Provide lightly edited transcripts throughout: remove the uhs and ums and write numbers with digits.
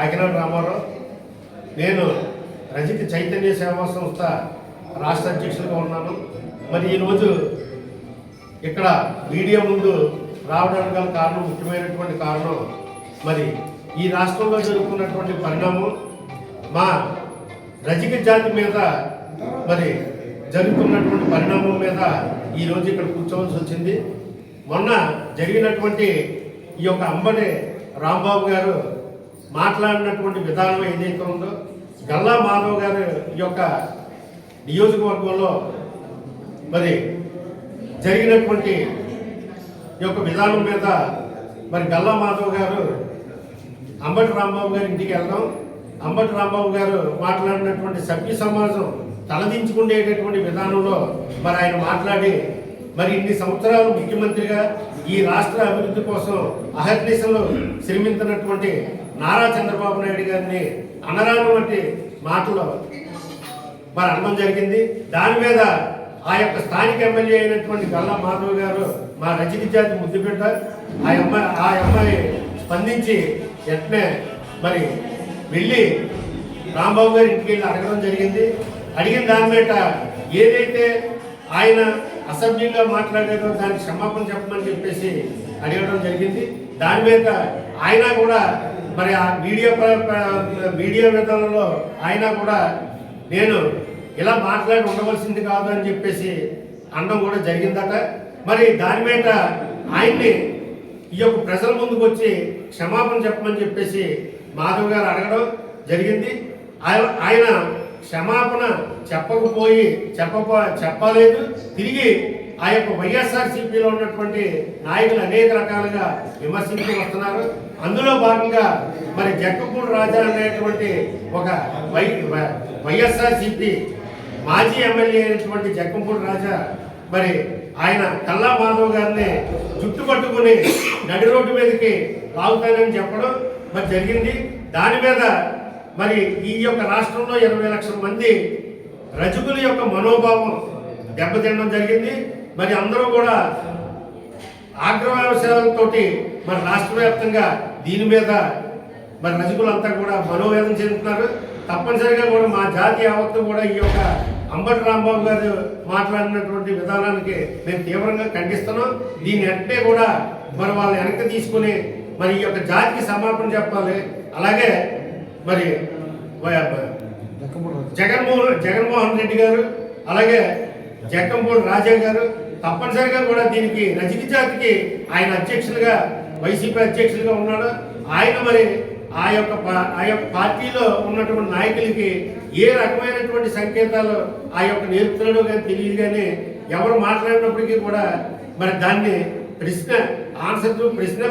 కాకినాడ రామారావు. నేను రజిత చైతన్య సేవా సంస్థ రాష్ట్ర అధ్యక్షులుగా ఉన్నాను. మరి ఈరోజు ఇక్కడ మీడియా ముందు రావడానికి గల కారణం, ముఖ్యమైనటువంటి కారణం, మరి ఈ రాష్ట్రంలో జరుగుతున్నటువంటి పరిణామం మా రజిక జాతి మీద మరి జరుగుతున్నటువంటి పరిణామం మీద ఈరోజు ఇక్కడ కూర్చోవలసి వచ్చింది. మొన్న జరిగినటువంటి ఈ యొక్క అంబటి రాంబాబు గారు మాట్లాడినటువంటి విధానం ఏదైతే ఉందో, గల్లా మాధవ్ గారు యొక్క నియోజకవర్గంలో మరి జరిగినటువంటి ఈ యొక్క విధానం మీద మరి గల్లా మాధవ్ గారు అంబటి రాంబాబు గారి ఇంటికి వెళ్దాం, అంబటి రాంబాబు గారు మాట్లాడినటువంటి సభ్య సమాజం తలదించుకునేటటువంటి విధానంలో మరి ఆయన మాట్లాడి మరి ఇన్ని సంవత్సరాలు ముఖ్యమంత్రిగా ఈ రాష్ట్ర అభివృద్ధి కోసం అహర్నిశలు శ్రమించినటువంటి నారా చంద్రబాబు నాయుడు గారిని అనరానటువంటి మాటలు మరి అనడం జరిగింది. దాని మీద ఆ యొక్క స్థానిక ఎమ్మెల్యే అయినటువంటి గల్లా మాధవ్ గారు మా రజిక జాతి ముద్దుబిడ్డ, ఆ అమ్మాయి స్పందించి వెంటనే మరి వెళ్ళి రాంబాబు గారి ఇంటికి వెళ్ళి అడగడం జరిగింది. అడిగిన దాని మీద ఏదైతే ఆయన అసభ్యంగా మాట్లాడారో దానికి క్షమాపణ చెప్పమని చెప్పేసి అడగడం జరిగింది. దాని మీద ఆయన కూడా మరి ఆ మీడియా విధానంలో ఆయన కూడా నేను ఇలా మాట్లాడి ఉండవలసింది కాదు అని చెప్పేసి అనడం కూడా జరిగిందట. మరి దాని మీద ఆయన్ని ఈ యొక్క ప్రజల ముందుకు వచ్చి క్షమాపణ చెప్పమని చెప్పేసి మాధవ్ గారు అడగడం జరిగింది. ఆయన క్షమాపణ చెప్పలేదు. తిరిగి ఆ యొక్క వైఎస్ఆర్సీపీలో ఉన్నటువంటి నాయకులు అనేక రకాలుగా విమర్శించి వస్తున్నారు. అందులో భాగంగా మరి జక్కపూడి రాజా అనేటువంటి ఒక వైఎస్ఆర్సీపీ మాజీ ఎమ్మెల్యే అయినటువంటి జక్కపూడి రాజా మరి ఆయన గల్లా మాధవ్ గారిని జుట్టు పట్టుకుని నడి రోడ్డు మీదకి లాగుతానని చెప్పడం మరి జరిగింది. దాని మీద మరి ఈ యొక్క రాష్ట్రంలో 20 లక్షల మంది రజకుల యొక్క మనోభావం దెబ్బతినడం జరిగింది. మరి అందరూ కూడా ఆగ్రహవేశాలతోటి మరి రాష్ట్ర వ్యాప్తంగా దీని మీద మరి రజకులంతా కూడా మనోవేదన చెందుతున్నారు. తప్పనిసరిగా కూడా మా జాతి యావత్తు కూడా ఈ యొక్క అంబటి రాంబాబు గారు మాట్లాడినటువంటి విధానానికి మేము తీవ్రంగా ఖండిస్తున్నాం. దీని వెంటనే కూడా మరి వాళ్ళు వెనక్కి తీసుకుని మరి ఈ యొక్క జాతికి సమాపణ చెప్పాలి. అలాగే మరి జగన్మోహన్ రెడ్డి గారు అలాగే జక్కంపూడి రాజా గారు తప్పనిసరిగా కూడా దీనికి రజిక జాతికి ఆయన అధ్యక్షులుగా, వైసీపీ అధ్యక్షులుగా ఉన్నాడు. ఆయన మరి ఆ యొక్క పార్టీలో ఉన్నటువంటి నాయకులకి ఏ రకమైనటువంటి సంకేతాలు ఆ యొక్క నేర్పుతున్నాడో కానీ తెలియదు. కానీ ఎవరు మాట్లాడినప్పటికీ కూడా మరి దాన్ని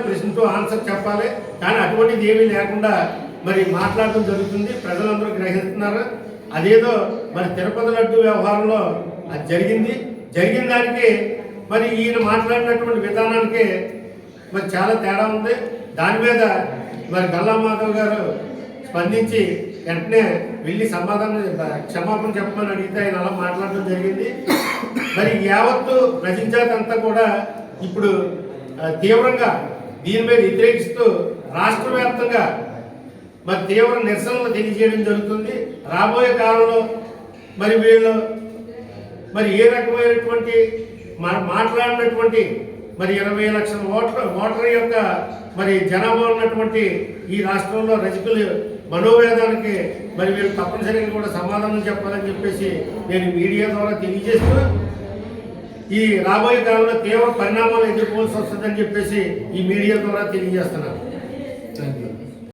ప్రశ్నతో ఆన్సర్ చెప్పాలి. కానీ అటువంటిది ఏమీ లేకుండా మరి మాట్లాడడం జరుగుతుంది. ప్రజలందరూ గ్రహిస్తున్నారు. అదేదో మరి తిరుపతి లడ్డు వ్యవహారంలో అది జరిగిన దానికి మరి ఈయన మాట్లాడినటువంటి విధానానికి మరి చాలా తేడా ఉంది. దాని మీద మరి గల్లా మాధవ్ గారు స్పందించి వెంటనే వెళ్ళి క్షమాపణ చెప్పమని అడిగితే ఆయన అలా మాట్లాడడం జరిగింది. మరి యావత్తు రచించాక అంతా కూడా ఇప్పుడు తీవ్రంగా దీని మీద వ్యతిరేకిస్తూ రాష్ట్ర వ్యాప్తంగా మరి తీవ్ర నిరసనలు తెలియజేయడం జరుగుతుంది. రాబోయే కాలంలో మరి వీళ్ళు మరి ఏ రకమైనటువంటి మాట్లాడినటువంటి మరి 20 లక్షల ఓటర్ యొక్క మరి జనాభా ఉన్నటువంటి ఈ రాష్ట్రంలో రజకులు మనోవేదానికి మరి వీళ్ళు తప్పనిసరిగా కూడా సమాధానం చెప్పాలని చెప్పేసి నేను మీడియా ద్వారా తెలియజేస్తూ ఈ రాబోయే కాలంలో తీవ్ర పరిణామాలు ఎదుర్కోవాల్సి వస్తుందని చెప్పేసి ఈ మీడియా ద్వారా తెలియజేస్తున్నాను. Thank you.